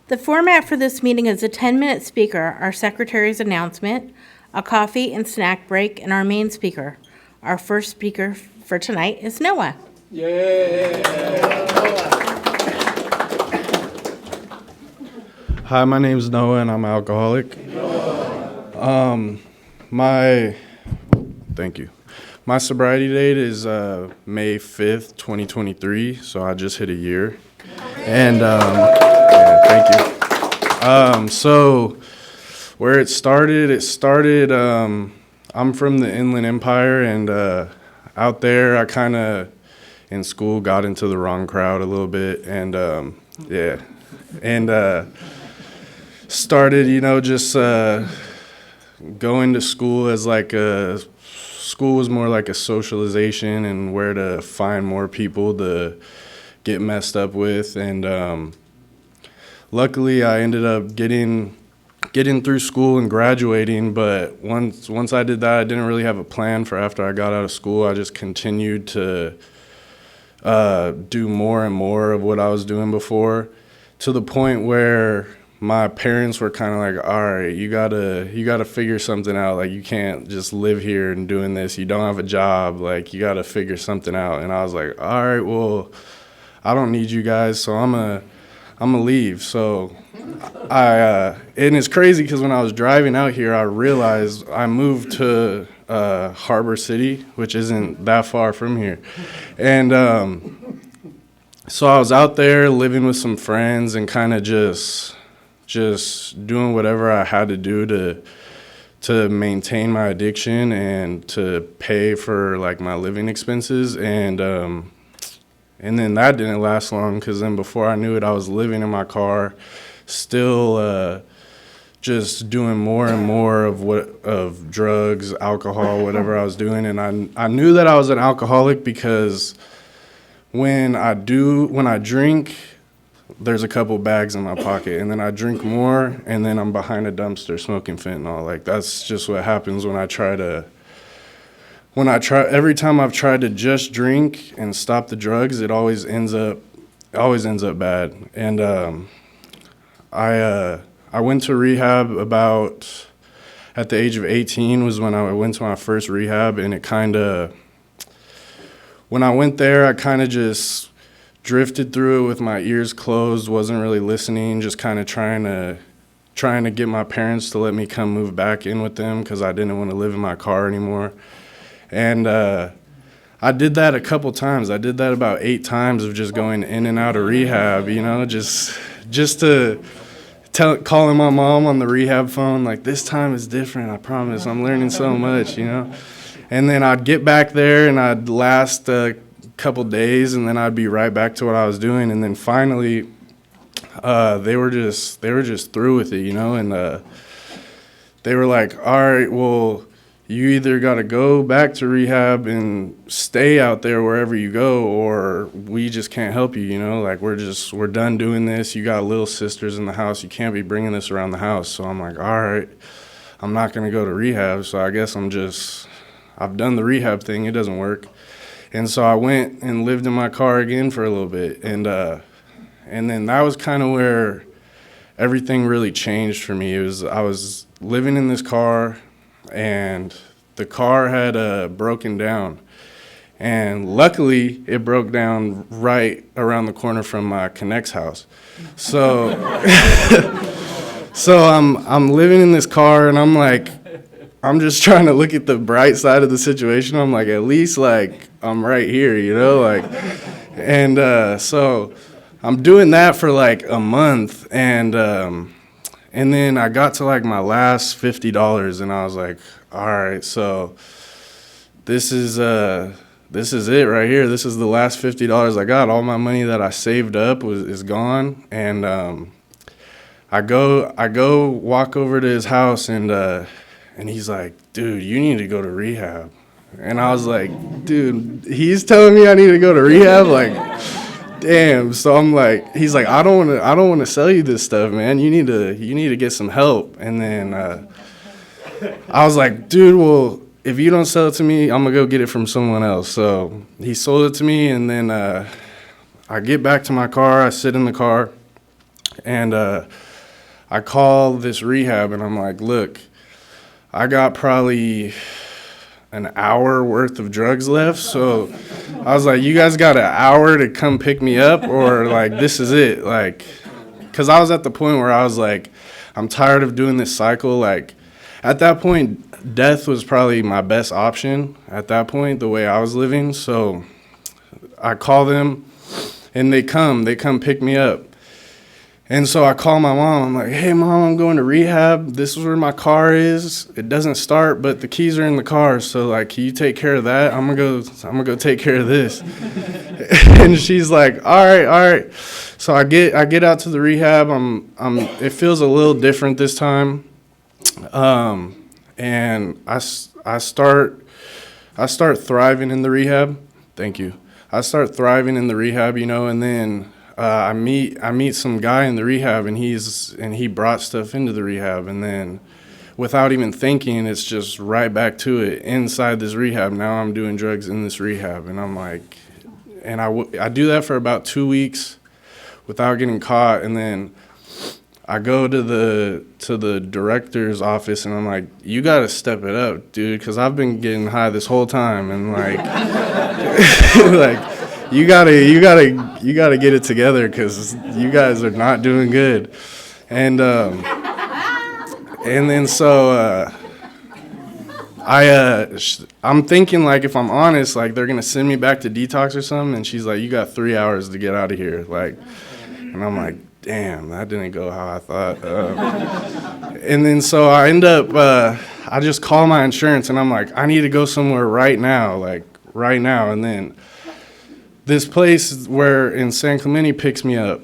The format for this meeting is a 10-minute speaker, our secretary's announcement, a coffee and snack break, and our main speaker. Our first speaker for tonight is Noah. Hi, my name is Noah, and I'm an alcoholic. Thank you. My sobriety date is May 5th, 2023, so I just hit a year. And thank you. So where it started, I'm from the Inland Empire, and out there I kind of, in school, got into the wrong crowd a little bit, and started, just going to school as school was more like a socialization and where to find more people to get messed up with. And luckily I ended up getting through school and graduating, but once I did that, I didn't really have a plan for after I got out of school. I just continued to do more and more of what I was doing before, to the point where my parents were kind of like, all right, you gotta figure something out. Like, you can't just live here and doing this. You don't have a job. Like, you gotta figure something out. And I was like, all right, well, I don't need you guys, so I'm gonna leave. So and it's crazy because when I was driving out here, I realized I moved to Harbor City, which isn't that far from here. And so I was out there living with some friends and kind of just doing whatever I had to do to maintain my addiction and to pay for like my living expenses. And then that didn't last long, because then before I knew it, I was living in my car, still just doing more and more of drugs, alcohol, whatever I was doing. And I knew that I was an alcoholic because when I drink, there's a couple bags in my pocket, and then I drink more, and then I'm behind a dumpster smoking fentanyl. Like, that's just what happens every time I've tried to just drink and stop the drugs, it always ends up bad. And I went to rehab about at the age of 18 was when I went to my first rehab, and when I went there, I kind of just drifted through it with my ears closed, wasn't really listening, just kind of trying to get my parents to let me come move back in with them because I didn't want to live in my car anymore. And I did that a couple times. I did that about 8 times of just going in and out of rehab, just to calling my mom on the rehab phone, like, this time is different, I promise, I'm learning so much, And then I'd get back there and I'd last couple days, and then I'd be right back to what I was doing. And then finally they were just through with it, and they were like, all right, well, you either got to go back to rehab and stay out there wherever you go, or we just can't help you, like, we're done doing this. You got little sisters in the house, you can't be bringing this around the house. So I'm like, all right, I'm not going to go to rehab, so I guess I've done the rehab thing, it doesn't work. And so I went and lived in my car again for a little bit. And then that was kind of where everything really changed for me. I was living in this car, and the car had broken down. And luckily, it broke down right around the corner from my Connect's house. So, so I'm living in this car, and I'm just trying to look at the bright side of the situation. I'm like, at least, like, I'm right here, And so I'm doing that for like a month, and then I got to like my last $50, and I was like, all right, so this is it right here. This is the last $50 I got. All my money that I saved up is gone, and I go walk over to his house, and he's like, dude, you need to go to rehab. And I was like, dude, he's telling me I need to go to rehab? Like, damn. So I'm like, he's like, I don't want to sell you this stuff, man. You need to get some help. And then I was like, dude, well, if you don't sell it to me, I'm going to go get it from someone else. So he sold it to me, and then I get back to my car. I sit in the car, And I call this rehab, and I'm like, look, I got probably an hour worth of drugs left. So I was like, you guys got an hour to come pick me up, or like, this is it. Like, because I was at the point where I was like, I'm tired of doing this cycle. Like, at that point, death was probably my best option at that point, the way I was living. So I call them, and they come pick me up. And so I call my mom. I'm like, hey, Mom, I'm going to rehab. This is where my car is. It doesn't start, but the keys are in the car. So, like, can you take care of that? I'm gonna go take care of this. And she's like, all right. So I get out to the rehab. It feels a little different this time. And I start thriving in the rehab. Thank you. I start thriving in the rehab, and then I meet some guy in the rehab, and he brought stuff into the rehab, and then without even thinking, it's just right back to it inside this rehab. Now I'm doing drugs in this rehab, and I'm like, and I do that for about 2 weeks without getting caught, and then I go to the director's office, and I'm like, you got to step it up, dude, because I've been getting high this whole time, and like, like, you gotta get it together, because you guys are not doing good. And then so I'm thinking, like, if I'm honest, like, they're gonna send me back to detox or something, and she's like, you got 3 hours to get out of here, like, and I'm like, damn, that didn't go how I thought. And then so I end up, I just call my insurance, and I'm like, I need to go somewhere right now, and then this place where in San Clemente picks me up,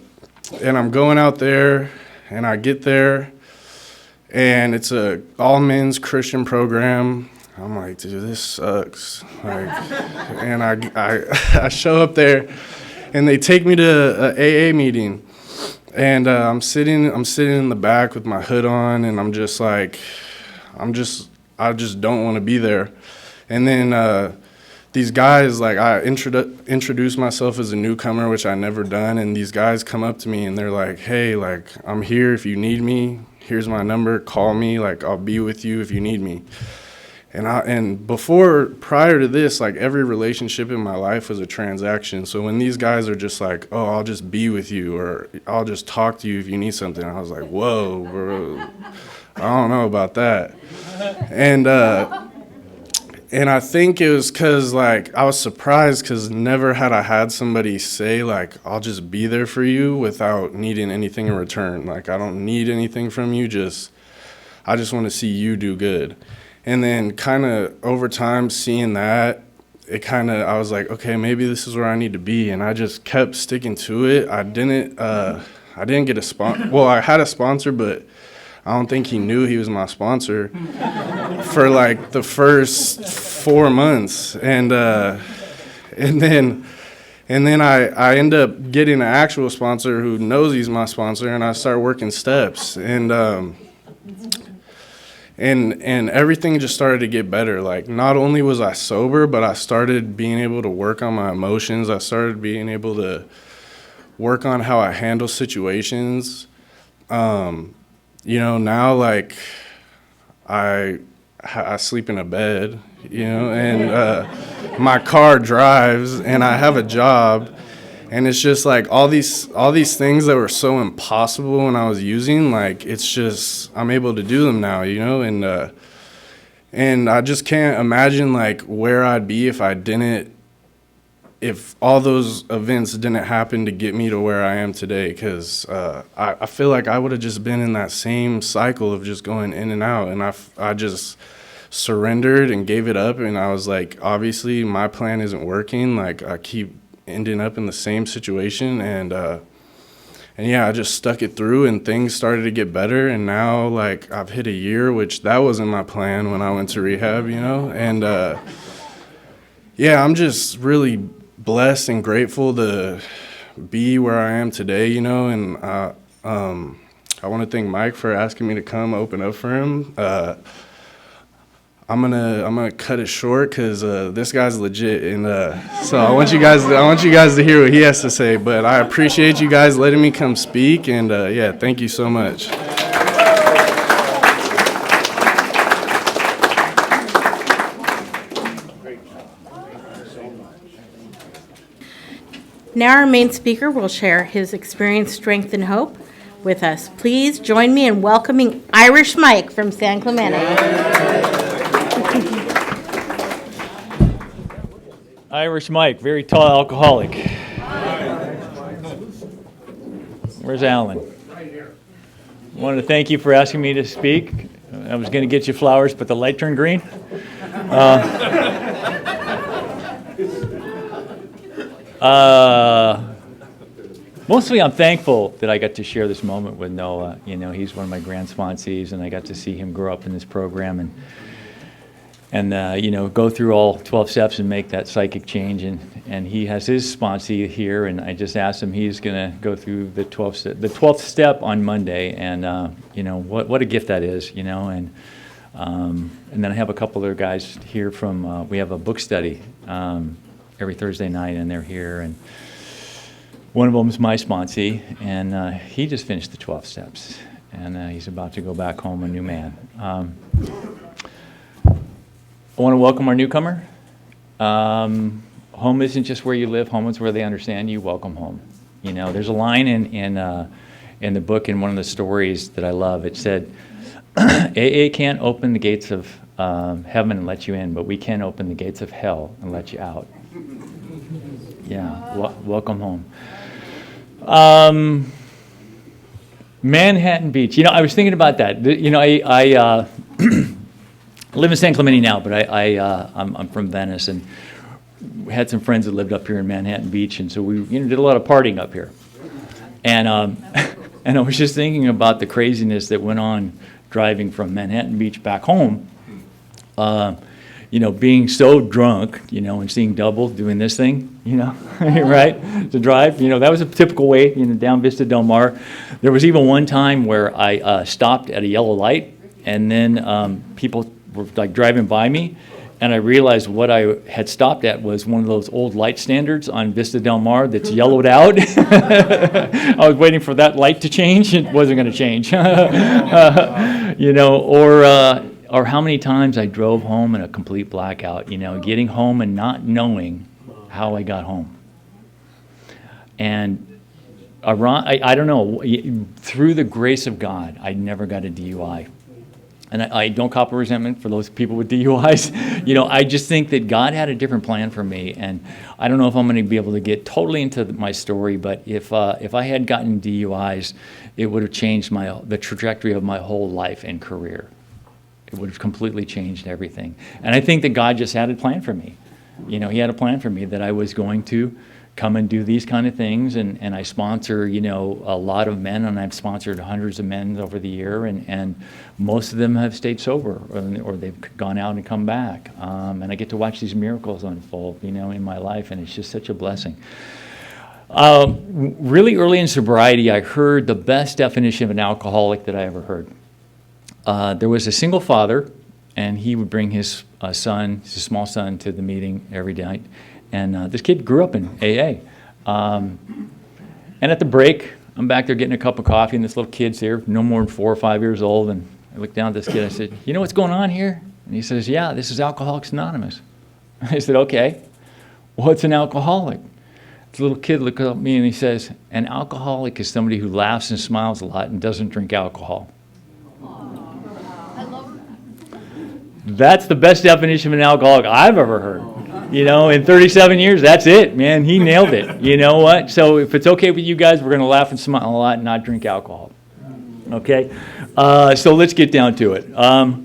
and I'm going out there, and I get there, and it's a all men's Christian program. I'm like, dude, this sucks. Like, and I show up there, and they take me to an AA meeting, and I'm sitting in the back with my hood on, and I'm just like, I just don't want to be there. And then these guys, like, I introduce myself as a newcomer, which I never done, and these guys come up to me, and they're like, hey, like, I'm here if you need me. Here's my number. Call me. Like, I'll be with you if you need me. And prior to this, like, every relationship in my life was a transaction. So when these guys are just like, oh, I'll just be with you, or I'll just talk to you if you need something, I was like, whoa, bro, I don't know about that. And I think it was because, like, I was surprised because never had I had somebody say, like, I'll just be there for you without needing anything in return. Like, I don't need anything from you, I just want to see you do good. And then kind of over time seeing that, I was like, okay, maybe this is where I need to be. And I just kept sticking to it. I didn't get a sponsor. Well, I had a sponsor, but I don't think he knew he was my sponsor for like the first 4 months. And then I end up getting an actual sponsor who knows he's my sponsor, and I start working steps. And everything just started to get better. Like, not only was I sober, but I started being able to work on my emotions. I started being able to work on how I handle situations. Now, like, I sleep in a bed, and my car drives, and I have a job, and it's just like all these things that were so impossible when I was using, like, it's just I'm able to do them now, and I just can't imagine, like, where I'd be if all those events didn't happen to get me to where I am today, because I feel like I would have just been in that same cycle of just going in and out, and I just surrendered and gave it up, and I was like, obviously my plan isn't working, like, I keep ending up in the same situation, and yeah, I just stuck it through, and things started to get better, and now, like, I've hit a year, which that wasn't my plan when I went to rehab, and yeah, I'm just really blessed and grateful to be where I am today, and I want to thank Mike for asking me to come open up for him. I'm gonna cut it short because this guy's legit, and so I want you guys to hear what he has to say. But I appreciate you guys letting me come speak, and yeah, thank you so much. Now our main speaker will share his experience, strength, and hope with us. Please join me in welcoming Irish Mike from San Clemente. Irish Mike, very tall alcoholic. Where's Alan? Right here. I wanted to thank you for asking me to speak. I was going to get you flowers, but the light turned green. Mostly I'm thankful that I got to share this moment with Noah. You know, he's one of my grand sponsees, and I got to see him grow up in this program and you know, go through all 12 steps and make that psychic change. And he has his sponsee here, and I just asked him, he's going to go through the 12th step on Monday, and you know, what a gift that is, you know. And then I have a couple other guys here from, we have a book study every Thursday night, and they're here. And one of them is my sponsee, and he just finished the 12 steps, and he's about to go back home a new man. I want to welcome our newcomer. Home isn't just where you live. Home is where they understand you. Welcome home. You know, there's a line in the book, in one of the stories that I love. It said, AA can't open the gates of heaven and let you in, but we can open the gates of hell and let you out. Yeah, welcome home. Manhattan Beach. You know, I was thinking about that. You know, I live in San Clemente now, but I'm from Venice, and we had some friends that lived up here in Manhattan Beach, and so we did a lot of partying up here. And and I was just thinking about the craziness that went on driving from Manhattan Beach back home. You know, being so drunk, you know, and seeing double doing this thing, you know, right, to drive. You know, that was a typical way, you know, down Vista Del Mar. There was even one time where I stopped at a yellow light, and then people were like driving by me, and I realized what I had stopped at was one of those old light standards on Vista Del Mar that's yellowed out. I was waiting for that light to change. It wasn't going to change. You know, or how many times I drove home in a complete blackout, you know, getting home and not knowing how I got home. And I don't know, through the grace of God, I never got a DUI. And I don't cop a resentment for those people with DUIs. You know, I just think that God had a different plan for me. And I don't know if I'm going to be able to get totally into my story, but if I had gotten DUIs, it would have changed the trajectory of my whole life and career. It would have completely changed everything. And I think that God just had a plan for me. You know, he had a plan for me that I was going to come and do these kind of things. And I sponsor, you know, a lot of men, and I've sponsored hundreds of men over the year. And most of them have stayed sober, or they've gone out and come back. And I get to watch these miracles unfold, you know, in my life. And it's just such a blessing. Really early in sobriety, I heard the best definition of an alcoholic that I ever heard. There was a single father, and he would bring his his small son, to the meeting every night. And this kid grew up in AA. And at the break, I'm back there getting a cup of coffee, and this little kid's here, no more than 4 or 5 years old. And I looked down at this kid. I said, "You know what's going on here?" And he says, "Yeah, this is Alcoholics Anonymous." I said, "Okay, what's an alcoholic?" The little kid looked at me and he says, "An alcoholic is somebody who laughs and smiles a lot and doesn't drink alcohol." That's the best definition of an alcoholic I've ever heard. You know, in 37 years, that's it, man. He nailed it. You know what? So if it's okay with you guys, we're going to laugh and smile a lot and not drink alcohol. Okay? So let's get down to it. I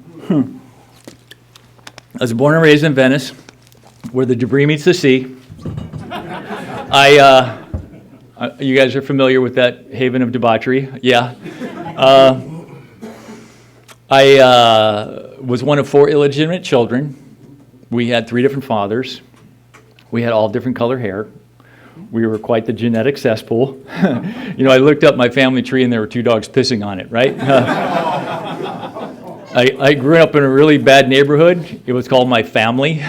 was born and raised in Venice, where the debris meets the sea. You guys are familiar with that haven of debauchery. Yeah. I was one of 4 illegitimate children. We had 3 different fathers. We had all different color hair. We were quite the genetic cesspool. You know, I looked up my family tree and there were 2 dogs pissing on it, right? I grew up in a really bad neighborhood. It was called my family.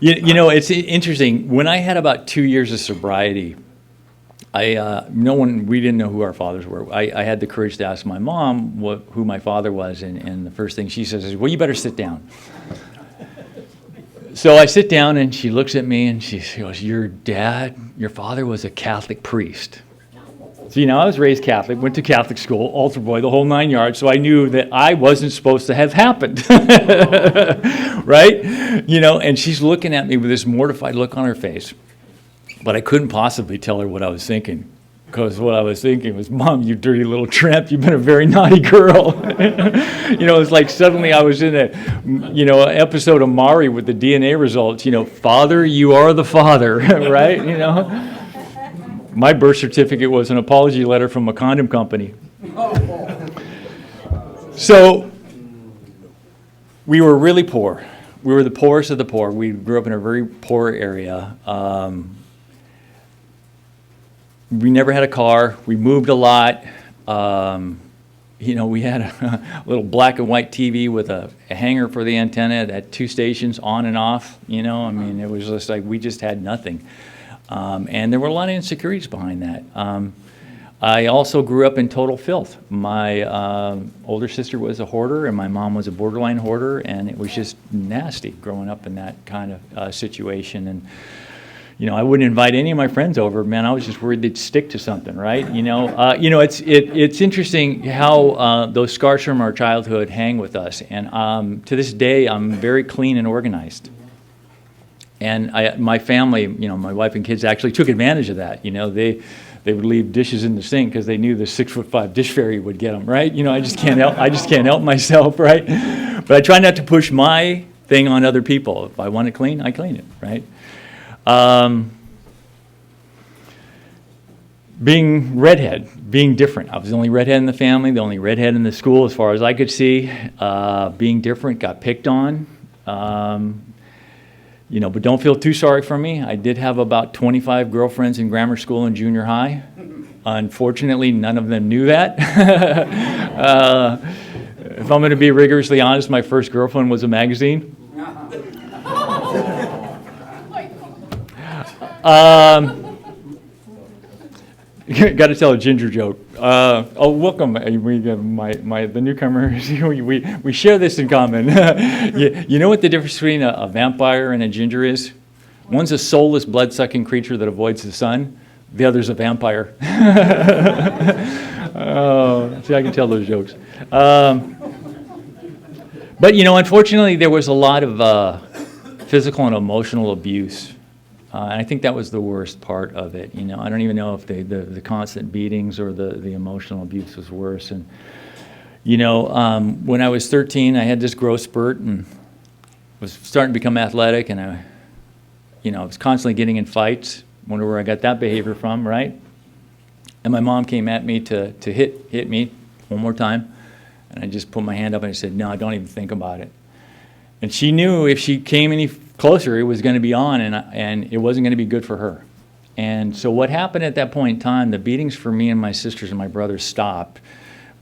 It's interesting. When I had about 2 years of sobriety, we didn't know who our fathers were. I had the courage to ask my mom who my father was, and the first thing she says is, well, you better sit down. So I sit down, and she looks at me, and she goes, your father was a Catholic priest. So, I was raised Catholic, went to Catholic school, altar boy, the whole 9 yards, so I knew that I wasn't supposed to have happened, right? And she's looking at me with this mortified look on her face. But I couldn't possibly tell her what I was thinking, because what I was thinking was, Mom, you dirty little tramp, you've been a very naughty girl. It's like suddenly I was in an episode of Mari with the DNA results, Father, you are the father, right? My birth certificate was an apology letter from a condom company. So we were really poor. We were the poorest of the poor. We grew up in a very poor area. We never had a car. We moved a lot. We had a little black and white TV with a hanger for the antenna at 2 stations on and off. It was just like we just had nothing. And there were a lot of insecurities behind that. I also grew up in total filth. My older sister was a hoarder, and my mom was a borderline hoarder, and it was just nasty growing up in that kind of situation. And I wouldn't invite any of my friends over. Man, I was just worried they'd stick to something, right? It's interesting how those scars from our childhood hang with us. And to this day, I'm very clean and organized. And my family, my wife and kids actually took advantage of that. They would leave dishes in the sink because they knew the 6'5" dish fairy would get them, right? I just can't help myself, right? But I try not to push my thing on other people. If I want it clean, I clean it, right? Being redhead, being different. I was the only redhead in the family, the only redhead in the school as far as I could see. Being different, got picked on. But don't feel too sorry for me. I did have about 25 girlfriends in grammar school and junior high. Unfortunately, none of them knew that. If I'm going to be rigorously honest, my first girlfriend was a magazine. Got to tell a ginger joke. Welcome, the newcomers. we share this in common. You know what the difference between a vampire and a ginger is? One's a soulless, blood-sucking creature that avoids the sun. The other's a vampire. See, I can tell those jokes. But unfortunately, there was a lot of physical and emotional abuse. And I think that was the worst part of it. I don't even know if the constant beatings or the emotional abuse was worse. And, when I was 13, I had this growth spurt and was starting to become athletic. And I was constantly getting in fights. Wonder where I got that behavior from, right? And my mom came at me to hit me one more time. And I just put my hand up and I said, no, don't even think about it. And she knew if she came any closer, it was going to be on, and it wasn't going to be good for her. And so what happened at that point in time, the beatings for me and my sisters and my brothers stopped,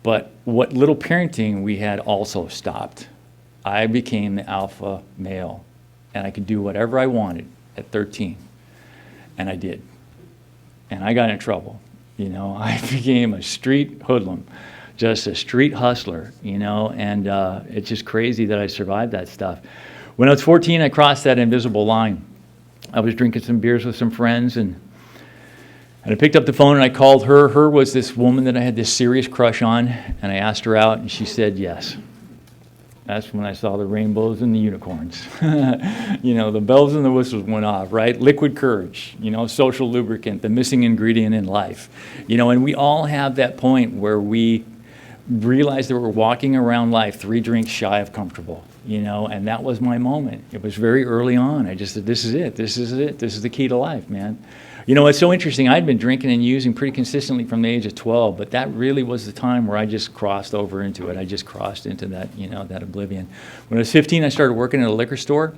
but what little parenting we had also stopped. I became the alpha male, and I could do whatever I wanted at 13, and I did. And I got in trouble. I became a street hoodlum, just a street hustler, and it's just crazy that I survived that stuff. When I was 14, I crossed that invisible line. I was drinking some beers with some friends, and I picked up the phone and I called her. Her was this woman that I had this serious crush on, and I asked her out, and she said yes. That's when I saw the rainbows and the unicorns. The bells and the whistles went off, right? Liquid courage, social lubricant, the missing ingredient in life. And we all have that point where we realize that we're walking around life 3 drinks shy of comfortable. And that was my moment. It was very early on. I just said, this is it. This is the key to life, man. It's so interesting. I'd been drinking and using pretty consistently from the age of 12, but that really was the time where I just crossed over into it. I just crossed into that, that oblivion. When I was 15, I started working at a liquor store.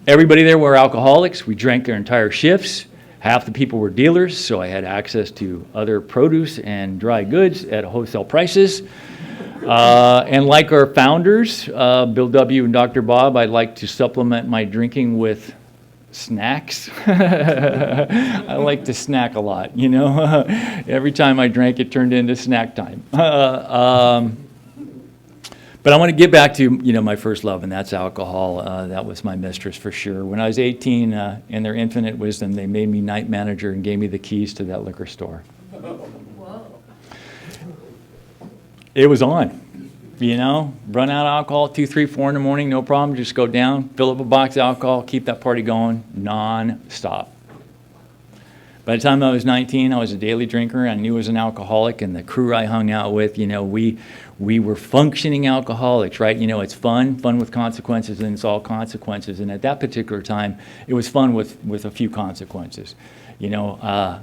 Everybody there were alcoholics. We drank their entire shifts. Half the people were dealers, so I had access to other produce and dry goods at wholesale prices. And like our founders, Bill W. and Dr. Bob, I like to supplement my drinking with snacks. I like to snack a lot, you know. Every time I drank, it turned into snack time. But I want to get back to, you know, my first love, and that's alcohol. That was my mistress for sure. When I was 18, in their infinite wisdom, they made me night manager and gave me the keys to that liquor store. It was on, you know, run out of alcohol, 2, 3, 4 in the morning, no problem. Just go down, fill up a box of alcohol, keep that party going non-stop. By the time I was 19, I was a daily drinker. I knew I was an alcoholic, and the crew I hung out with, you know, we were functioning alcoholics, right? You know, it's fun with consequences, and it's all consequences. And at that particular time, it was fun with a few consequences. You know,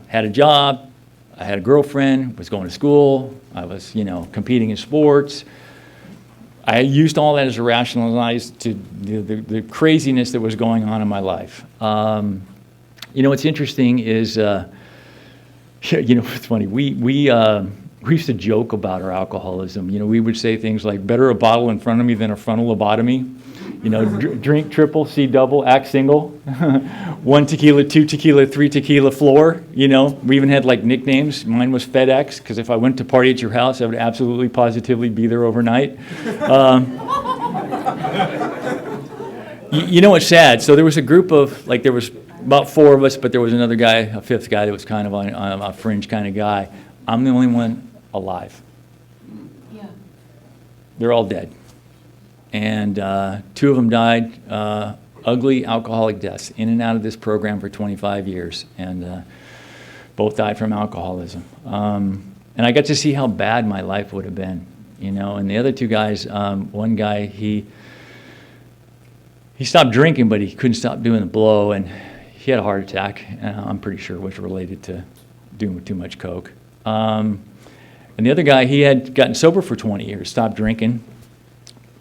had a job, I had a girlfriend, was going to school, I was, you know, competing in sports. I used all that as a rationalize to the craziness that was going on in my life. You know, what's interesting is, you know, it's funny. We used to joke about our alcoholism. You know, we would say things like, better a bottle in front of me than a frontal lobotomy. You know, drink triple, see double, act single. 1 tequila, 2 tequila, 3 tequila floor. You know, we even had like nicknames. Mine was FedEx, because if I went to party at your house, I would absolutely positively be there overnight. You know what's sad? So there was a group of, like, there was about 4 of us, but there was another guy, a 5th guy that was kind of on a fringe kind of guy. I'm the only one alive. Yeah. They're all dead. And 2 of them died ugly alcoholic deaths, in and out of this program for 25 years. And both died from alcoholism. And I got to see how bad my life would have been, you know. And the other 2 guys, one guy, he stopped drinking, but he couldn't stop doing the blow, and he had a heart attack. I'm pretty sure it was related to doing too much coke. And the other guy, he had gotten sober for 20 years, stopped drinking,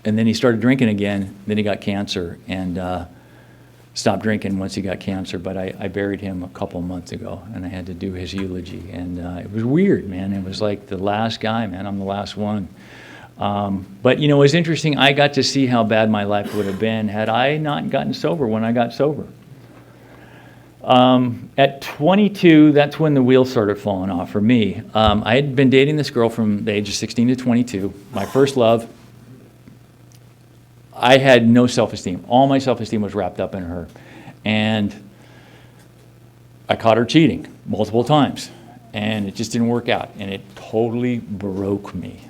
and then he started drinking again. Then he got cancer and stopped drinking once he got cancer. But I buried him a couple of months ago, and I had to do his eulogy. And it was weird, man. It was like the last guy, man. I'm the last one. But, you know, it was interesting. I got to see how bad my life would have been had I not gotten sober when I got sober. At 22, that's when the wheels started falling off for me. I had been dating this girl from the age of 16 to 22, my first love. I had no self-esteem. All my self-esteem was wrapped up in her. And I caught her cheating multiple times, and it just didn't work out, and it totally broke me.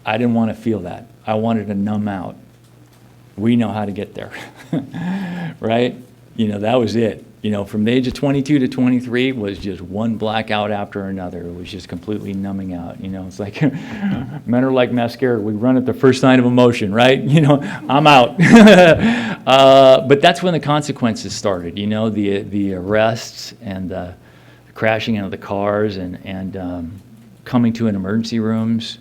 I didn't want to feel that. I wanted to numb out. We know how to get there, right? You know, that was it. You know, from the age of 22 to 23 was just one blackout after another. It was just completely numbing out. You know, it's like men are like mascara. We run at the first sign of emotion, right? You know, I'm out. But that's when the consequences started. You know, the arrests and the crashing into the cars and coming to an emergency rooms.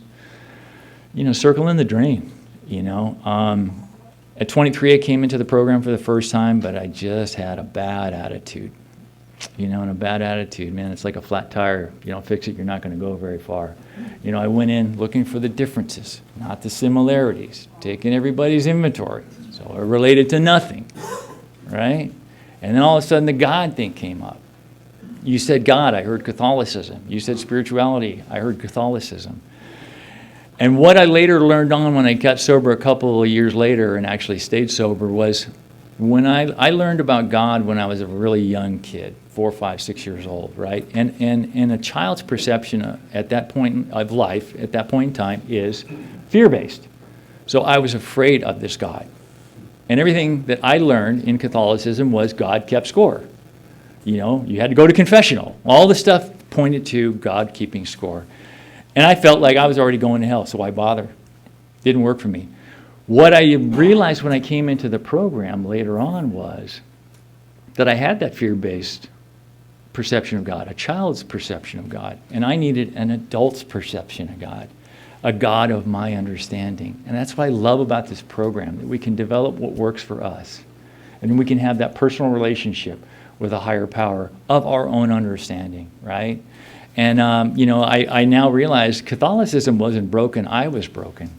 You know, circling the drain. You know. At 23, I came into the program for the first time, but I just had a bad attitude. You know, and a bad attitude, man, it's like a flat tire. If you don't fix it, you're not going to go very far. You know, I went in looking for the differences, not the similarities, taking everybody's inventory. So it related to nothing, right? And then all of a sudden, the God thing came up. You said God, I heard Catholicism. You said spirituality, I heard Catholicism. And what I later learned on when I got sober a couple of years later and actually stayed sober was when I learned about God when I was a really young kid, 4, 5, 6 years old, right? And a child's perception at that point of life, at that point in time, is fear-based. So I was afraid of this God. And everything that I learned in Catholicism was God kept score. You know, you had to go to confessional. All the stuff pointed to God keeping score. And I felt like I was already going to hell, so why bother? Didn't work for me. What I realized when I came into the program later on was that I had that fear-based perception of God, a child's perception of God, and I needed an adult's perception of God, a God of my understanding. And that's what I love about this program, that we can develop what works for us, and we can have that personal relationship with a higher power of our own understanding, right? And, I now realize Catholicism wasn't broken, I was broken.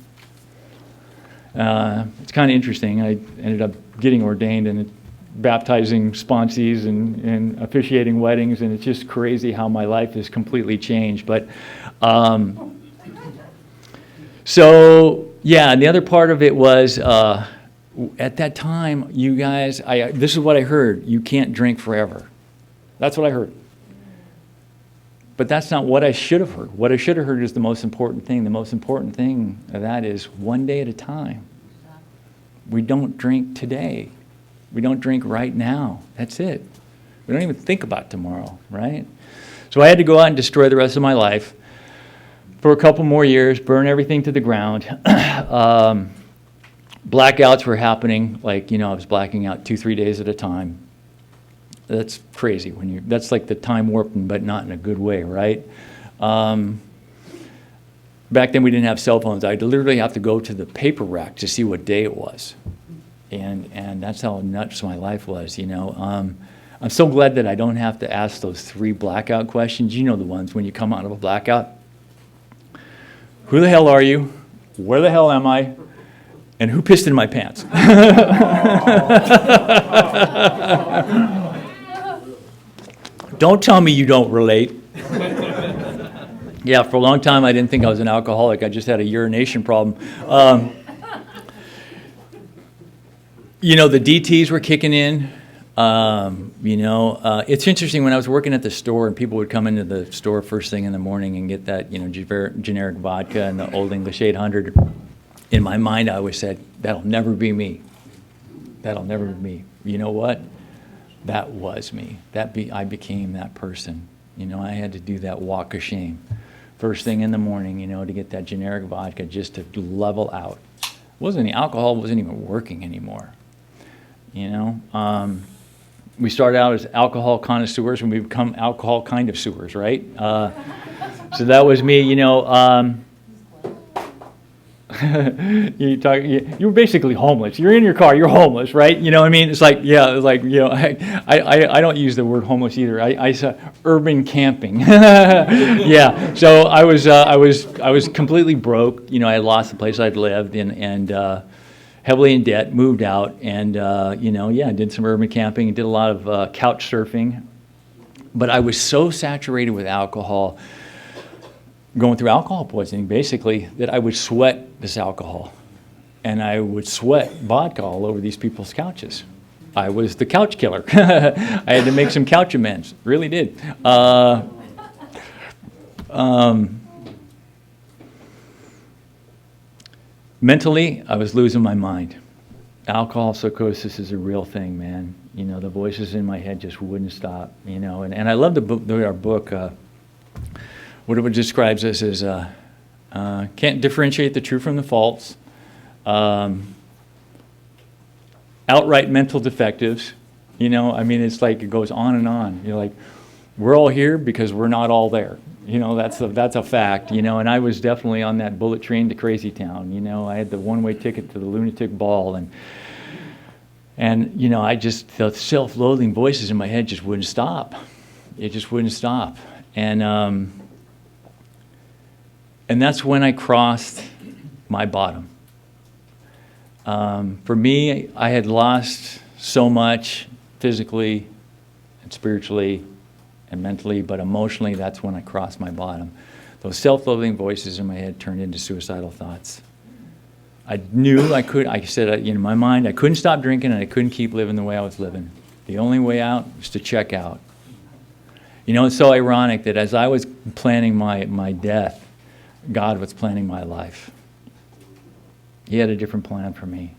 It's kind of interesting. I ended up getting ordained and baptizing sponsees and officiating weddings, and it's just crazy how my life has completely changed. But and the other part of it was at that time, you guys, this is what I heard: you can't drink forever. That's what I heard. But that's not what I should have heard. What I should have heard is the most important thing. The most important thing of that is one day at a time. We don't drink today. We don't drink right now. That's it. We don't even think about tomorrow, right? So I had to go out and destroy the rest of my life for a couple more years, burn everything to the ground. Blackouts were happening, I was blacking out 2-3 days at a time. That's crazy that's like the time warping, but not in a good way, right? Back then we didn't have cell phones. I'd literally have to go to the paper rack to see what day it was. And that's how nuts my life was, I'm so glad that I don't have to ask those 3 blackout questions. You know the ones when you come out of a blackout. Who the hell are you? Where the hell am I? And who pissed in my pants? Don't tell me you don't relate. Yeah, for a long time I didn't think I was an alcoholic. I just had a urination problem. The DTs were kicking in. It's interesting, when I was working at the store and people would come into the store first thing in the morning and get that, generic vodka and the Old English 800. In my mind, I always said, that'll never be me. That'll never be me. You know what? That was me. I became that person. I had to do that walk of shame. First thing in the morning, to get that generic vodka just to level out. Alcohol wasn't even working anymore. We started out as alcohol connoisseurs and we become alcohol kind of sewers, right? So that was me, you were basically homeless. You're in your car, you're homeless, right? You know what I mean? It's like, I don't use the word homeless either. I said urban camping. Yeah. So I was completely broke. I had lost the place I'd lived and heavily in debt, moved out, and did some urban camping and did a lot of couch surfing. But I was so saturated with alcohol, going through alcohol poisoning, basically, that I would sweat this alcohol. And I would sweat vodka all over these people's couches. I was the couch killer. I had to make some couch amends. Really did. Mentally, I was losing my mind. Alcohol psychosis is a real thing, man. The voices in my head just wouldn't stop, And I love our book. What it describes us as can't differentiate the true from the false, outright mental defectives. It's like it goes on and on. We're all here because we're not all there. That's a fact. And I was definitely on that bullet train to Crazy Town. I had the one-way ticket to the lunatic ball, and the self-loathing voices in my head just wouldn't stop. It just wouldn't stop, and that's when I crossed my bottom. For me, I had lost so much physically and spiritually and mentally, but emotionally, that's when I crossed my bottom. Those self-loathing voices in my head turned into suicidal thoughts. I knew I said, in my mind, I couldn't stop drinking and I couldn't keep living the way I was living. The only way out was to check out. It's so ironic that as I was planning my death, God was planning my life. He had a different plan for me,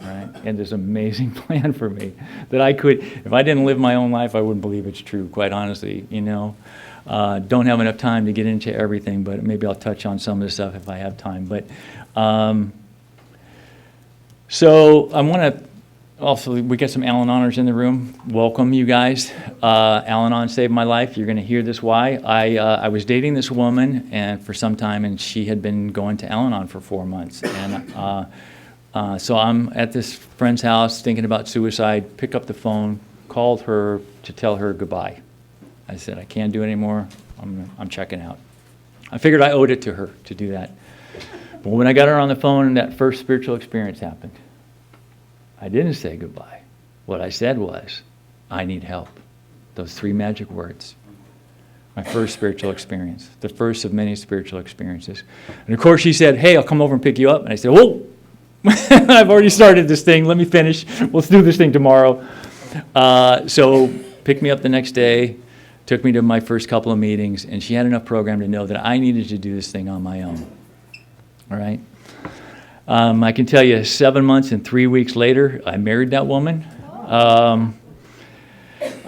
right? And this amazing plan for me that if I didn't live my own life, I wouldn't believe it's true, quite honestly, Don't have enough time to get into everything, but maybe I'll touch on some of the stuff if I have time. But so I want to also, we got some Al-Anoners in the room. Welcome, you guys. Al-Anon saved my life. You're going to hear this why. I was dating this woman and for some time, and she had been going to Al-Anon for 4 months. And so I'm at this friend's house thinking about suicide, pick up the phone, called her to tell her goodbye. I said, I can't do it anymore. I'm checking out. I figured I owed it to her to do that. But when I got her on the phone and that first spiritual experience happened, I didn't say goodbye. What I said was, I need help. Those 3 magic words. My first spiritual experience, the first of many spiritual experiences. And of course she said, hey, I'll come over and pick you up. And I said, whoa, I've already started this thing. Let me finish. Let's do this thing tomorrow. So picked me up the next day, took me to my first couple of meetings, and she had enough program to know that I needed to do this thing on my own. All right? I can tell you 7 months and 3 weeks later, I married that woman. I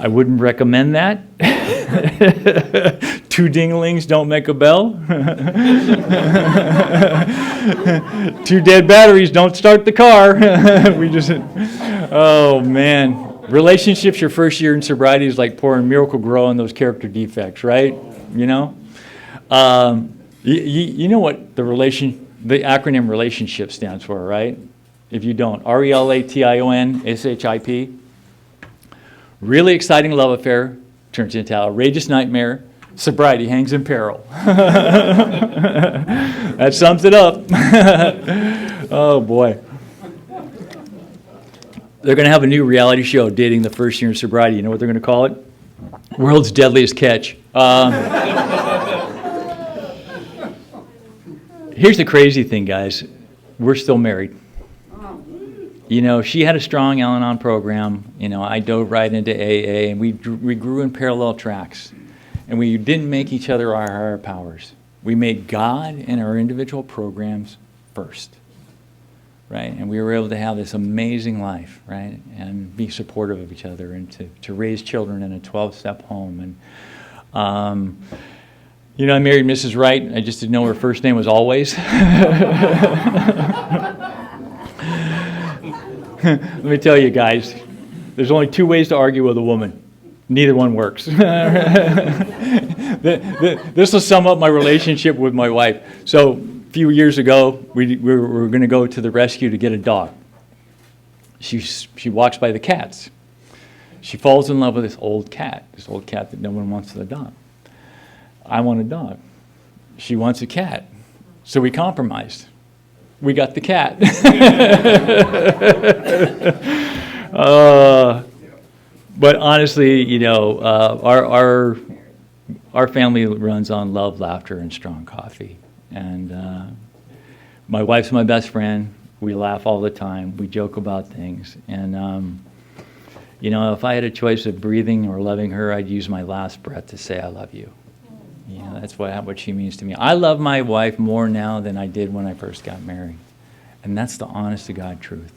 wouldn't recommend that. 2 dinglings don't make a bell. 2 dead batteries don't start the car. Oh man. Relationships your first year in sobriety is like pouring Miracle Grow on those character defects, right? You know? You know what the acronym relationship stands for, right? If you don't, RELATIONSHIP. Really exciting love affair turns into outrageous nightmare. Sobriety hangs in peril. That sums it up. Oh boy. They're going to have a new reality show dating the first year in sobriety. You know what they're going to call it? World's Deadliest Catch. Here's the crazy thing, guys. We're still married. You know, she had a strong Al-Anon program. You know, I dove right into AA, and we grew in parallel tracks. And we didn't make each other our higher powers. We made God and our individual programs first, right? And we were able to have this amazing life, right? And be supportive of each other and to raise children in a 12-step home. And, you know, I married Mrs. Wright. I just didn't know her first name was Always. Let me tell you guys, there's only 2 ways to argue with a woman. Neither one works. This will sum up my relationship with my wife. So a few years ago, we were going to go to the rescue to get a dog. She walks by the cats. She falls in love with this old cat that no one wants to adopt. I want a dog. She wants a cat. So we compromised. We got the cat. But honestly, you know, our family runs on love, laughter, and strong coffee. And my wife's my best friend. We laugh all the time. We joke about things. And, you know, if I had a choice of breathing or loving her, I'd use my last breath to say I love you. You know, that's what she means to me. I love my wife more now than I did when I first got married. And that's the honest to God truth.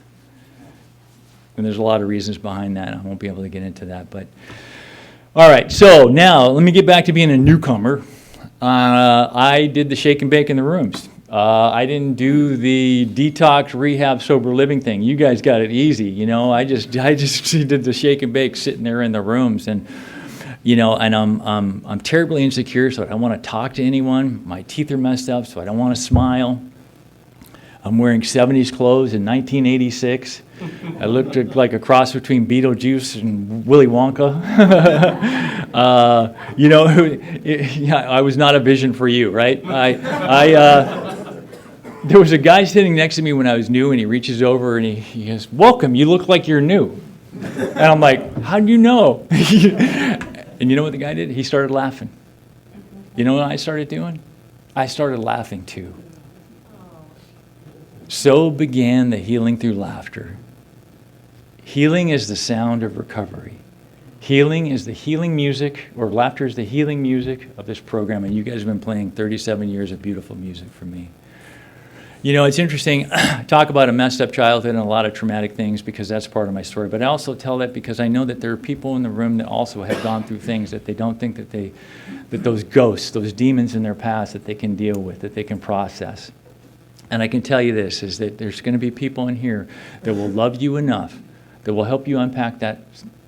And there's a lot of reasons behind that. I won't be able to get into that. But all right, so now let me get back to being a newcomer. I did the shake and bake in the rooms. I didn't do the detox, rehab, sober living thing. You guys got it easy, you know. I just did the shake and bake, sitting there in the rooms, and you know, and I'm terribly insecure, so I don't want to talk to anyone. My teeth are messed up, so I don't want to smile. I'm wearing 70s clothes in 1986. I looked like a cross between Beetlejuice and Willy Wonka. You know, I was not a vision for you, right? There was a guy sitting next to me when I was new, and he reaches over and he goes, "Welcome, you look like you're new." And I'm like, "How do you know?" And you know what the guy did? He started laughing. You know what I started doing? I started laughing too. So began the healing through laughter. Healing is the sound of recovery. Healing is the healing music, or laughter is the healing music of this program, and you guys have been playing 37 years of beautiful music for me. You know, it's interesting, talk about a messed up childhood and a lot of traumatic things because that's part of my story, but I also tell that because I know that there are people in the room that also have gone through things that they don't think that those ghosts, those demons in their past that they can deal with, that they can process. And I can tell you this, is that there's going to be people in here that will love you enough, that will help you unpack that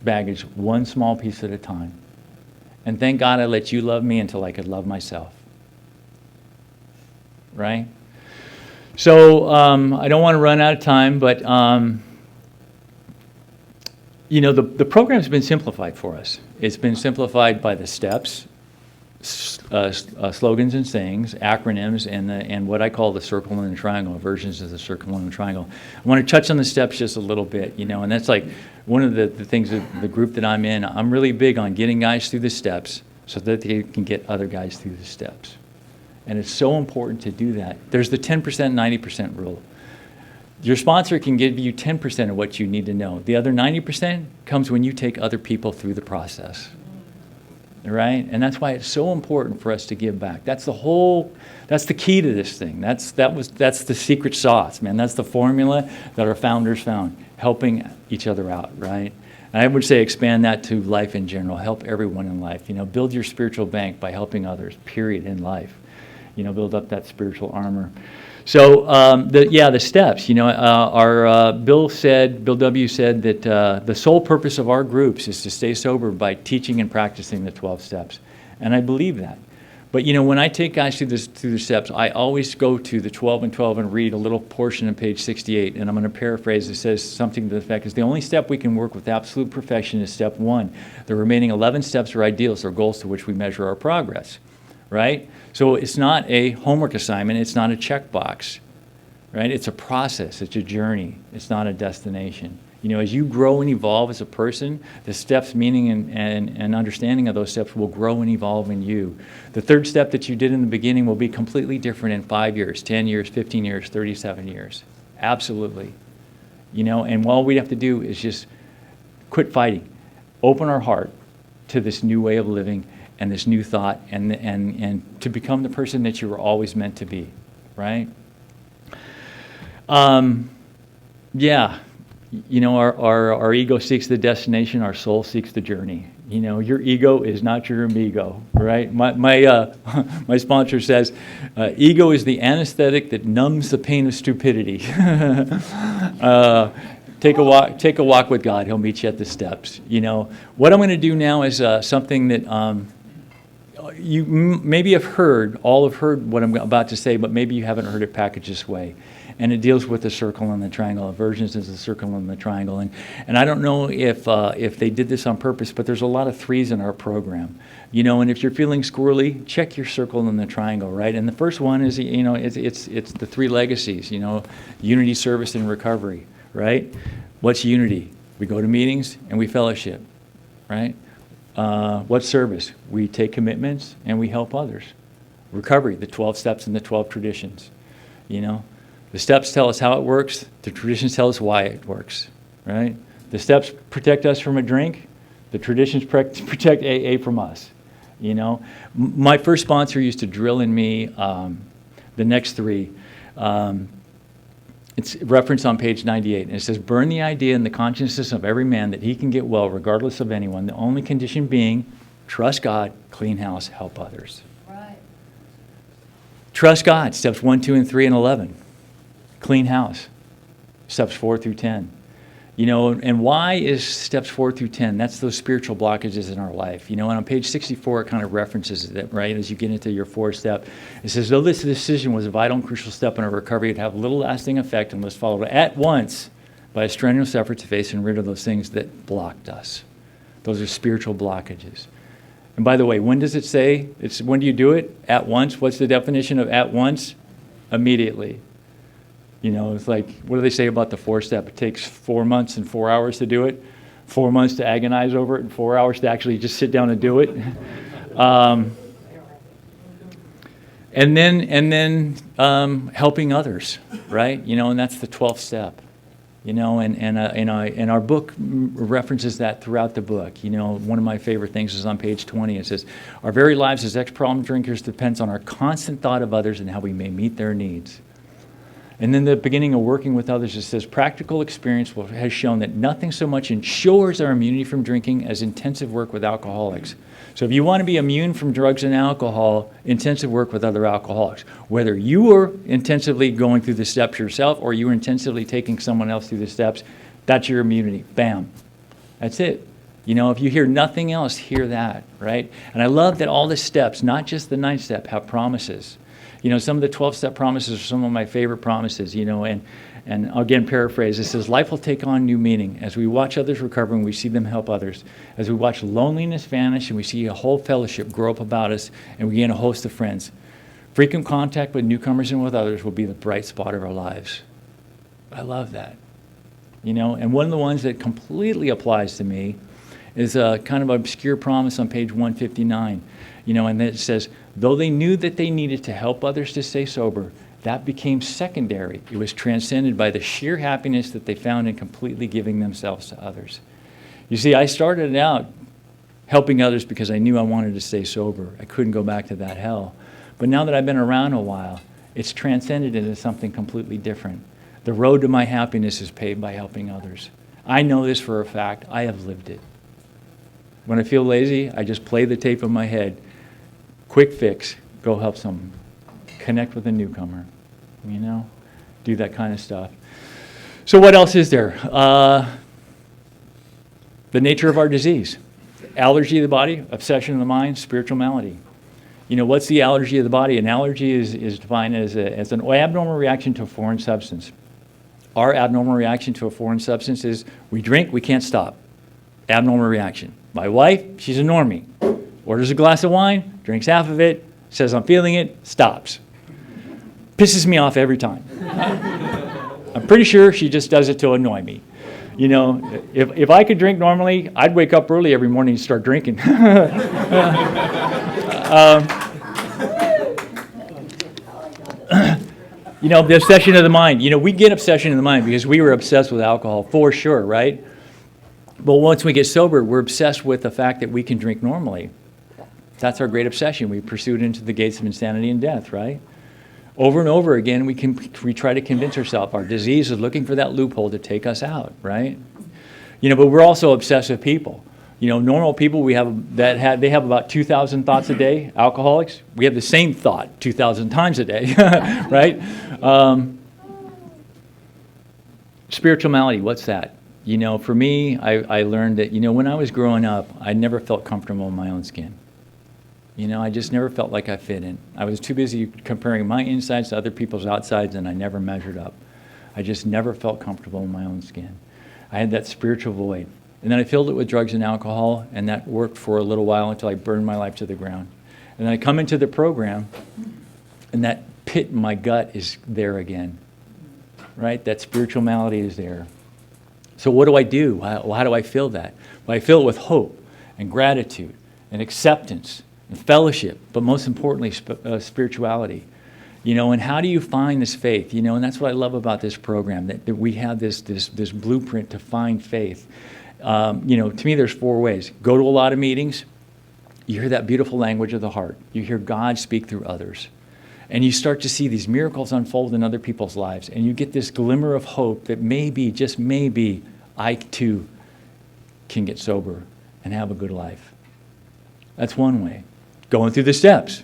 baggage one small piece at a time. And thank God I let you love me until I could love myself. Right? So I don't want to run out of time, but you know, the program's been simplified for us. It's been simplified by the steps. slogans and sayings, acronyms, and what I call the circle and the triangle, versions of the circle and the triangle. I want to touch on the steps just a little bit, and that's like one of the things that the group that I'm in, I'm really big on getting guys through the steps so that they can get other guys through the steps. And it's so important to do that. There's the 10%, 90% rule. Your sponsor can give you 10% of what you need to know. The other 90% comes when you take other people through the process. Right? And that's why it's so important for us to give back. That's the key to this thing. That's the secret sauce, man. That's the formula that our founders found, helping each other out, right? And I would say expand that to life in general. Help everyone in life. Build your spiritual bank by helping others, period, in life. Build up that spiritual armor. So, the steps, Bill W. said that the sole purpose of our groups is to stay sober by teaching and practicing the 12 steps. And I believe that. But, when I take guys through the steps, I always go to the 12 and 12 and read a little portion on page 68. And I'm going to paraphrase. It says something to the effect is the only step we can work with absolute perfection is step 1. The remaining 11 steps are ideals or goals to which we measure our progress. Right? So it's not a homework assignment. It's not a checkbox, right? It's a process. It's a journey. It's not a destination. As you grow and evolve as a person, the steps, meaning and understanding of those steps will grow and evolve in you. The third step that you did in the beginning will be completely different in 5 years, 10 years, 15 years, 37 years. Absolutely. And all we have to do is just quit fighting. Open our heart to this new way of living and this new thought, and to become the person that you were always meant to be, right? Our ego seeks the destination, our soul seeks the journey. Your ego is not your amigo, right? My sponsor says, ego is the anesthetic that numbs the pain of stupidity. Take a walk with God. He'll meet you at the steps. What I'm going to do now is something that you maybe have heard what I'm about to say, but maybe you haven't heard it packaged this way. And it deals with the circle and the triangle. Versions is the circle and the triangle. And I don't know if they did this on purpose, but there's a lot of 3s in our program. And if you're feeling squirrely, check your circle and the triangle, right? And the first one is, it's the 3 legacies, unity, service, and recovery, right? What's unity? We go to meetings and we fellowship, right? What's service? We take commitments and we help others. Recovery, the 12 steps and the 12 traditions. The steps tell us how it works. The traditions tell us why it works, right? The steps protect us from a drink. The traditions protect AA from us. My first sponsor used to drill in me the next 3. It's referenced on page 98, and it says, burn the idea in the consciousness of every man that he can get well regardless of anyone, the only condition being trust God, clean house, help others. Right. Trust God, steps 1, 2, and 3, and 11. Clean house, steps 4 through 10. And why is steps 4 through 10? That's those spiritual blockages in our life. And on page 64, it kind of references it, right? As you get into your 4th step, it says, though this decision was a vital and crucial step in our recovery, it have little lasting effect and was followed at once by a strenuous effort to face and rid of those things that blocked us. Those are spiritual blockages. And by the way, when does it say? When do you do it? At once. What's the definition of at once? Immediately. It's like, what do they say about the 4-step? It takes 4 months and 4 hours to do it, 4 months to agonize over it, and 4 hours to actually just sit down and do it. And then helping others, right? And that's the 12th step. And our book references that throughout the book. One of my favorite things is on page 20. It says, our very lives as ex-problem drinkers depends on our constant thought of others and how we may meet their needs. And then the beginning of working with others, it says, practical experience has shown that nothing so much ensures our immunity from drinking as intensive work with alcoholics. So if you want to be immune from drugs and alcohol, intensive work with other alcoholics. Whether you are intensively going through the steps yourself or you are intensively taking someone else through the steps, that's your immunity. Bam. That's it. If you hear nothing else, hear that, right? And I love that all the steps, not just the 9th step, have promises. Some of the 12-step promises are some of my favorite promises, and And again, paraphrase, it says, life will take on new meaning. As we watch others recover and we see them help others. As we watch loneliness vanish and we see a whole fellowship grow up about us and we gain a host of friends. Frequent contact with newcomers and with others will be the bright spot of our lives. I love that. You know, and one of the ones that completely applies to me is a kind of obscure promise on page 159. You know, and it says, though they knew that they needed to help others to stay sober, that became secondary. It was transcended by the sheer happiness that they found in completely giving themselves to others. You see, I started out helping others because I knew I wanted to stay sober. I couldn't go back to that hell. But now that I've been around a while, it's transcended into something completely different. The road to my happiness is paved by helping others. I know this for a fact. I have lived it. When I feel lazy, I just play the tape in my head. Quick fix, go help someone. Connect with a newcomer, you know, do that kind of stuff. So what else is there? The nature of our disease. Allergy of the body, obsession of the mind, spiritual malady. You know, what's the allergy of the body? An allergy is defined as an abnormal reaction to a foreign substance. Our abnormal reaction to a foreign substance is we drink, we can't stop. Abnormal reaction. My wife, she's a normie. Orders a glass of wine, drinks half of it, says I'm feeling it, stops. Pisses me off every time. I'm pretty sure she just does it to annoy me. You know, if I could drink normally, I'd wake up early every morning and start drinking. You know, the obsession of the mind. You know, we get obsession of the mind because we were obsessed with alcohol, for sure, right? But once we get sober, we're obsessed with the fact that we can drink normally. That's our great obsession. We pursue it into the gates of insanity and death, right? Over and over again, we try to convince ourselves our disease is looking for that loophole to take us out, right? You know, but we're also obsessive people. You know, normal people they have about 2,000 thoughts a day. Alcoholics, we have the same thought 2,000 times a day, right? Spiritual malady, what's that? You know, for me, I learned that, you know, when I was growing up, I never felt comfortable in my own skin. You know, I just never felt like I fit in. I was too busy comparing my insides to other people's outsides, and I never measured up. I just never felt comfortable in my own skin. I had that spiritual void. And then I filled it with drugs and alcohol, and that worked for a little while until I burned my life to the ground. And then I come into the program, and that pit in my gut is there again, right? That spiritual malady is there. So what do I do? How do I fill that? Well, I fill it with hope and gratitude and acceptance and fellowship, but most importantly, spirituality. You know, and how do you find this faith? You know, and that's what I love about this program, that we have this blueprint to find faith. You know, to me, there's 4 ways. Go to a lot of meetings. You hear that beautiful language of the heart. You hear God speak through others. And you start to see these miracles unfold in other people's lives. And you get this glimmer of hope that maybe, just maybe, I too can get sober and have a good life. That's one way. Going through the steps.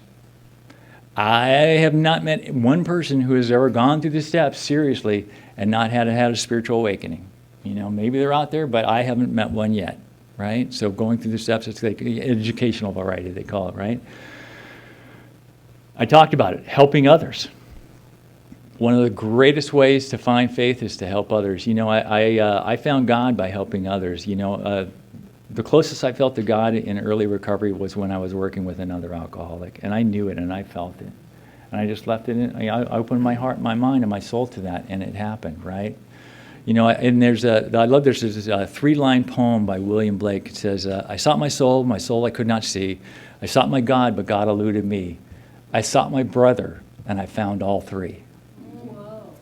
I have not met one person who has ever gone through the steps seriously and not had a spiritual awakening. You know, maybe they're out there, but I haven't met one yet, right? So going through the steps, it's like educational variety, they call it, right? I talked about it, helping others. One of the greatest ways to find faith is to help others. You know, I found God by helping others. You know, the closest I felt to God in early recovery was when I was working with another alcoholic, and I knew it and I felt it. And I just left it in, I opened my heart, my mind, and my soul to that, and it happened, right? You know, and there's a 3-line poem by William Blake. It says, I sought my soul I could not see. I sought my God, but God eluded me. I sought my brother, and I found all 3. Whoa.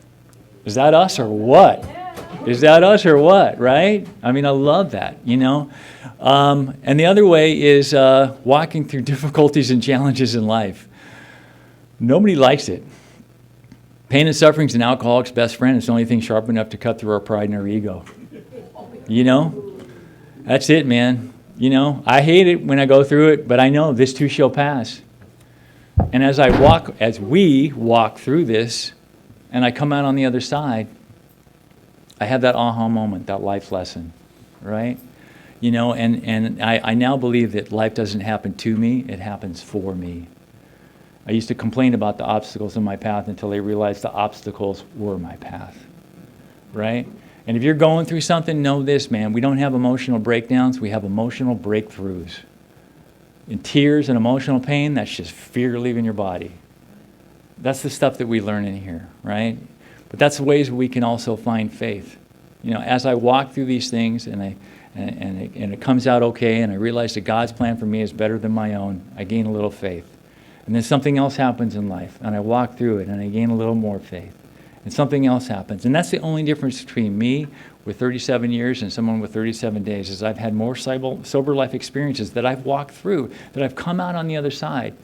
Is that us or what? Yeah. Is that us or what, right? I mean, I love that, you know. And the other way is walking through difficulties and challenges in life. Nobody likes it. Pain and suffering is an alcoholic's best friend. It's the only thing sharp enough to cut through our pride and our ego. You know? That's it, man. You know, I hate it when I go through it, but I know this too shall pass. And as we walk through this, and I come out on the other side, I have that aha moment, that life lesson, right? You know, and I now believe that life doesn't happen to me, it happens for me. I used to complain about the obstacles in my path until I realized the obstacles were my path. right? And if you're going through something, know this, man. We don't have emotional breakdowns. We have emotional breakthroughs. And tears and emotional pain, that's just fear leaving your body. That's the stuff that we learn in here, right? But that's the ways we can also find faith. You know, as I walk through these things and it comes out okay, and I realize that God's plan for me is better than my own, I gain a little faith. And then something else happens in life, and I walk through it, and I gain a little more faith. And something else happens. And that's the only difference between me with 37 years and someone with 37 days, is I've had more sober life experiences that I've walked through, that I've come out on the other side,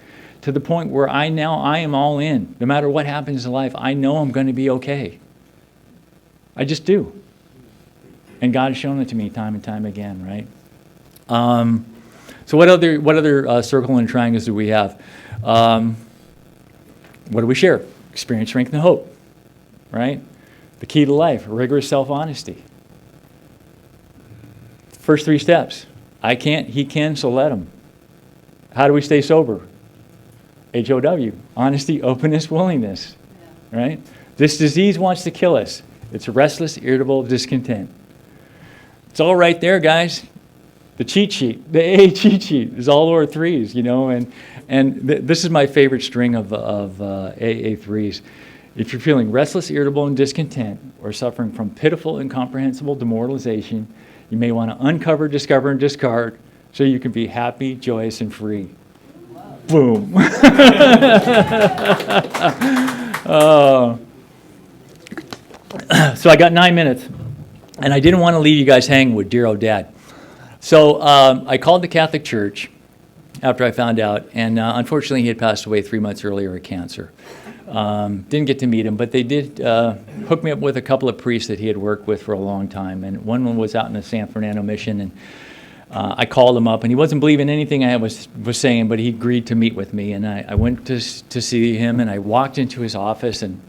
to the point where I am all in. No matter what happens in life, I know I'm going to be okay. I just do. And God has shown it to me time and time again, right? So what other circle and triangles do we have? What do we share? Experience, strength, and hope. Right? The key to life, rigorous self-honesty. First 3 steps. I can't, he can, so let him. How do we stay sober? HOW. Honesty, openness, willingness. Right? This disease wants to kill us. It's restless, irritable, discontent. It's all right there, guys. The cheat sheet, the AA cheat sheet is all over 3s, you know, and this is my favorite string of AA 3s. If you're feeling restless, irritable, and discontent, or suffering from pitiful, incomprehensible demoralization, you may want to uncover, discover, and discard so you can be happy, joyous, and free. Wow. Boom. So I got 9 minutes, and I didn't want to leave you guys hanging with dear old dad. So I called the Catholic Church after I found out, and unfortunately he had passed away 3 months earlier of cancer. Didn't get to meet him, but they did hook me up with a couple of priests that he had worked with for a long time. And one was out in the San Fernando mission, and I called him up, and he wasn't believing anything I was saying, but he agreed to meet with me. And I went to see him, and I walked into his office and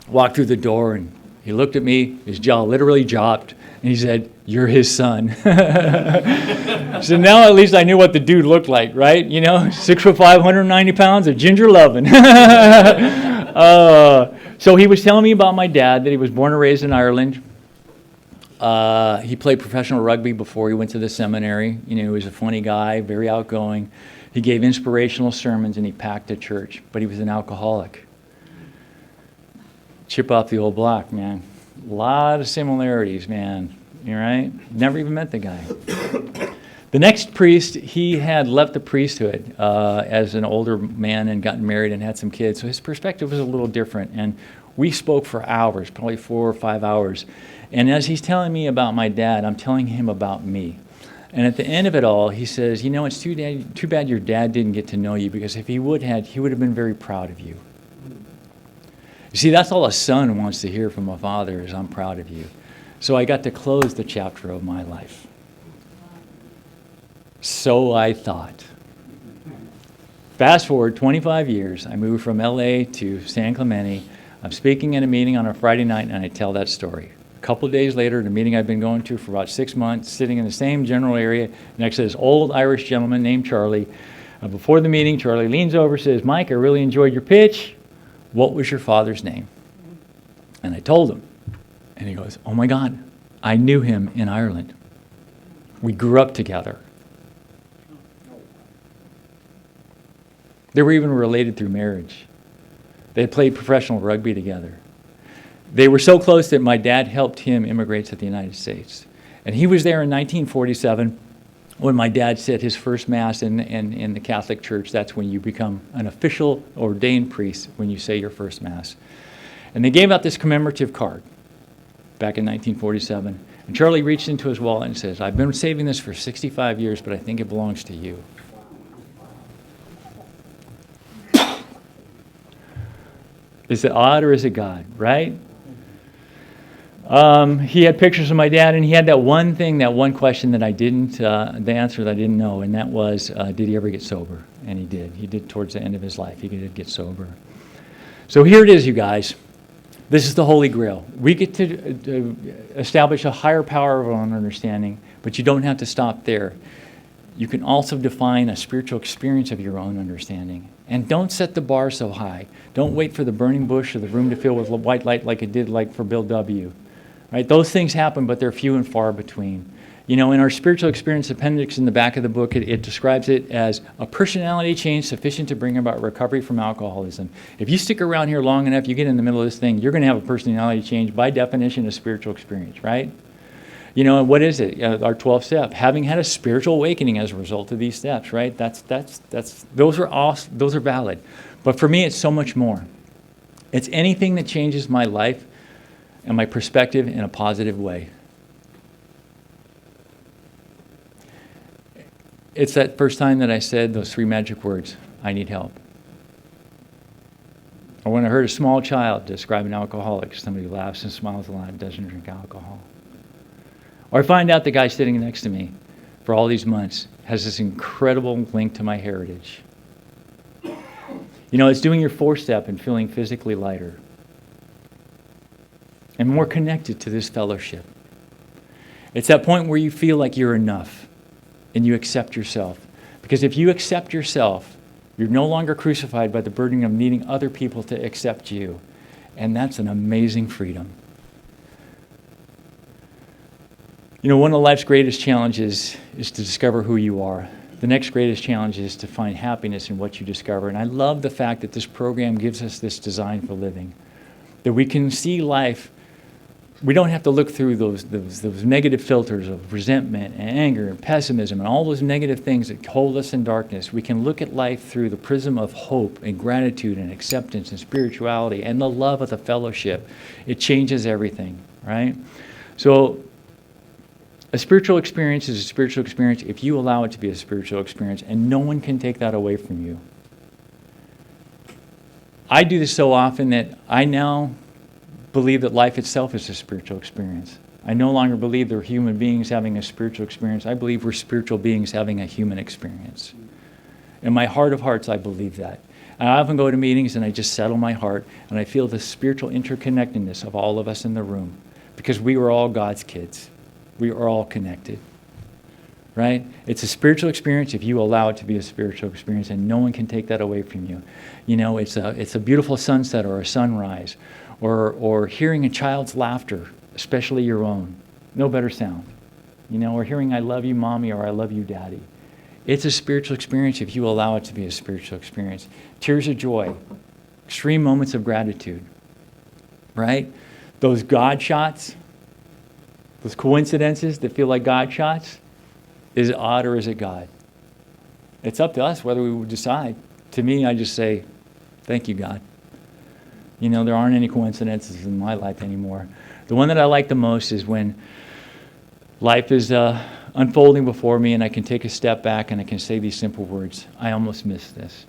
walked through the door, and he looked at me, his jaw literally dropped, and he said, "You're his son." So now at least I knew what the dude looked like, right? You know, 6'5", 190 pounds, a ginger loving. So he was telling me about my dad, that he was born and raised in Ireland. He played professional rugby before he went to the seminary. You know, he was a funny guy, very outgoing. He gave inspirational sermons, and he packed a church, but he was an alcoholic. Chip off the old block, man. A lot of similarities, man. You right? Never even met the guy. The next priest, he had left the priesthood as an older man and gotten married and had some kids, so his perspective was a little different. And we spoke for hours, probably 4 or 5 hours. And as he's telling me about my dad, I'm telling him about me. And at the end of it all, he says, "You know, it's too bad your dad didn't get to know you, because if he would have been very proud of you." You see, that's all a son wants to hear from a father, is, "I'm proud of you." So I got to close the chapter of my life. So I thought. Fast forward 25 years, I moved from LA to San Clemente. I'm speaking at a meeting on a Friday night, and I tell that story. A couple of days later, the meeting I've been going to for about 6 months, sitting in the same general area next to this old Irish gentleman named Charlie. Before the meeting, Charlie leans over and says, "Mike, I really enjoyed your pitch. What was your father's name?" And I told him. And he goes, "Oh my God, I knew him in Ireland. We grew up together." They were even related through marriage. They had played professional rugby together. They were so close that my dad helped him immigrate to the United States. And he was there in 1947 when my dad said his first Mass in the Catholic Church. That's when you become an official ordained priest, when you say your first Mass. And they gave out this commemorative card back in 1947. And Charlie reached into his wallet and says, "I've been saving this for 65 years, but I think it belongs to you." Is it odd or is it God, right? He had pictures of my dad, and he had that one question that I didn't, the answer that I didn't know, and that was, did he ever get sober? And he did. He did towards the end of his life. He did get sober. So here it is, you guys. This is the Holy Grail. We get to establish a higher power of our own understanding, but you don't have to stop there. You can also define a spiritual experience of your own understanding. And don't set the bar so high. Don't wait for the burning bush or the room to fill with white light like it did like for Bill W. right? Those things happen, but they're few and far between. In our spiritual experience appendix in the back of the book, it describes it as a personality change sufficient to bring about recovery from alcoholism. If you stick around here long enough, you get in the middle of this thing, you're going to have a personality change, by definition, a spiritual experience, right? And what is it? Our 12th step, having had a spiritual awakening as a result of these steps, right? Those are valid. But for me, it's so much more. It's anything that changes my life and my perspective in a positive way. It's that first time that I said those 3 magic words, I need help. Or when I heard a small child describe an alcoholic, somebody who laughs and smiles a lot and doesn't drink alcohol. Or I find out the guy sitting next to me for all these months has this incredible link to my heritage. It's doing your 4th step and feeling physically lighter and more connected to this fellowship. It's that point where you feel like you're enough. And you accept yourself. Because if you accept yourself, you're no longer crucified by the burden of needing other people to accept you. And that's an amazing freedom. One of life's greatest challenges is to discover who you are. The next greatest challenge is to find happiness in what you discover. And I love the fact that this program gives us this design for living. That we can see life. We don't have to look through those negative filters of resentment and anger and pessimism and all those negative things that hold us in darkness. We can look at life through the prism of hope and gratitude and acceptance and spirituality and the love of the fellowship. It changes everything, right? So a spiritual experience is a spiritual experience if you allow it to be a spiritual experience, and no one can take that away from you. I do this so often that I now believe that life itself is a spiritual experience. I no longer believe they're human beings having a spiritual experience. I believe we're spiritual beings having a human experience. In my heart of hearts, I believe that. I often go to meetings and I just settle my heart and I feel the spiritual interconnectedness of all of us in the room because we were all God's kids. We are all connected, right? It's a spiritual experience if you allow it to be a spiritual experience, and no one can take that away from you. It's a beautiful sunset or a sunrise. Or hearing a child's laughter, especially your own. No better sound. Or hearing I love you, Mommy, or I love you, Daddy. It's a spiritual experience if you allow it to be a spiritual experience. Tears of joy, extreme moments of gratitude, right? Those God shots, those coincidences that feel like God shots, is it odd or is it God? It's up to us whether we would decide. To me, I just say, thank you, God. There aren't any coincidences in my life anymore. The one that I like the most is when life is unfolding before me and I can take a step back and I can say these simple words, I almost missed this.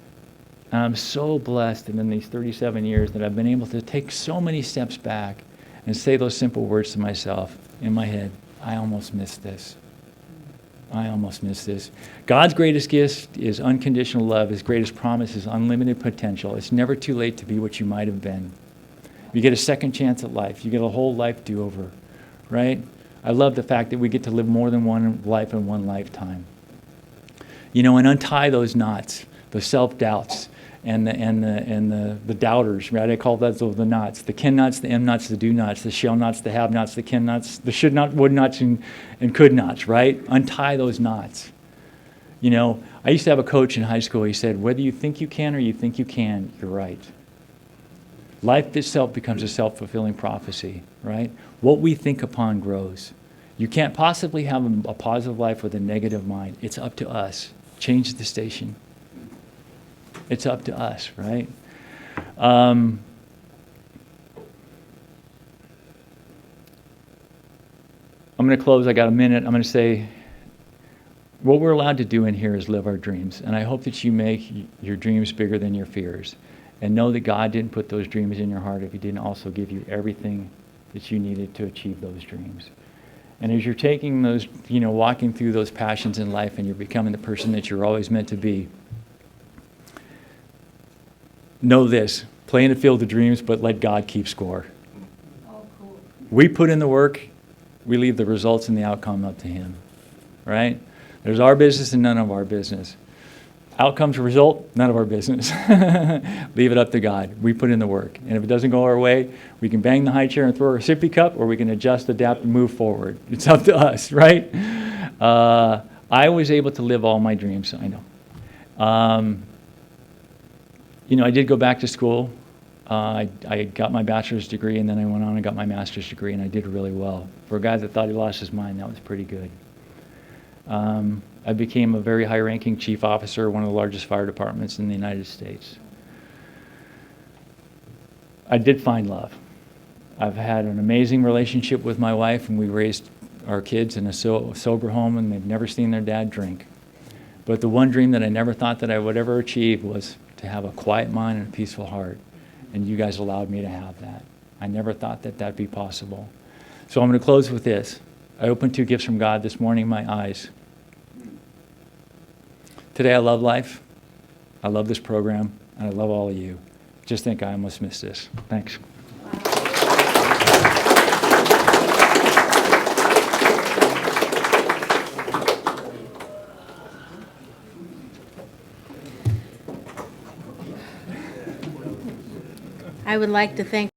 And I'm so blessed in these 37 years that I've been able to take so many steps back and say those simple words to myself in my head, I almost missed this. I almost missed this. God's greatest gift is unconditional love. His greatest promise is unlimited potential. It's never too late to be what you might have been. You get a second chance at life. You get a whole life do-over, right? I love the fact that we get to live more than one life in one lifetime. And untie those knots, the self-doubts, and the doubters, right? I call those the knots, the can nots, the am nots, the do nots, the shall nots, the have nots, the can nots, the should not, would nots, and could nots, right? Untie those knots. I used to have a coach in high school. He said, whether you think you can or you think you can, you're right. Life itself becomes a self-fulfilling prophecy, right? What we think upon grows. You can't possibly have a positive life with a negative mind. It's up to us. Change the station. It's up to us, right? I'm going to close. I got a minute. I'm going to say what we're allowed to do in here is live our dreams. And I hope that you make your dreams bigger than your fears. And know that God didn't put those dreams in your heart if he didn't also give you everything that you needed to achieve those dreams. And as you're taking those, walking through those passions in life and you're becoming the person that you're always meant to be, know this, play in the field of dreams, but let God keep score. Oh, cool. We put in the work, we leave the results and the outcome up to him, right? There's our business and none of our business. Outcomes result, none of our business. Leave it up to God. We put in the work. And if it doesn't go our way, we can bang the high chair and throw our sippy cup, or we can adjust, adapt, and move forward. It's up to us, right? I was able to live all my dreams, I know. I did go back to school. I got my bachelor's degree, and then I went on and got my master's degree, and I did really well. For a guy that thought he lost his mind, that was pretty good. I became a very high-ranking chief officer, one of the largest fire departments in the United States. I did find love. I've had an amazing relationship with my wife, and we raised our kids in a sober home, and they've never seen their dad drink. But the one dream that I never thought that I would ever achieve was to have a quiet mind and a peaceful heart, and you guys allowed me to have that. I never thought that that'd be possible. So I'm going to close with this. I opened 2 gifts from God this morning in my eyes. Today I love life, I love this program, and I love all of you. Just think I almost missed this. Thanks. I would like to thank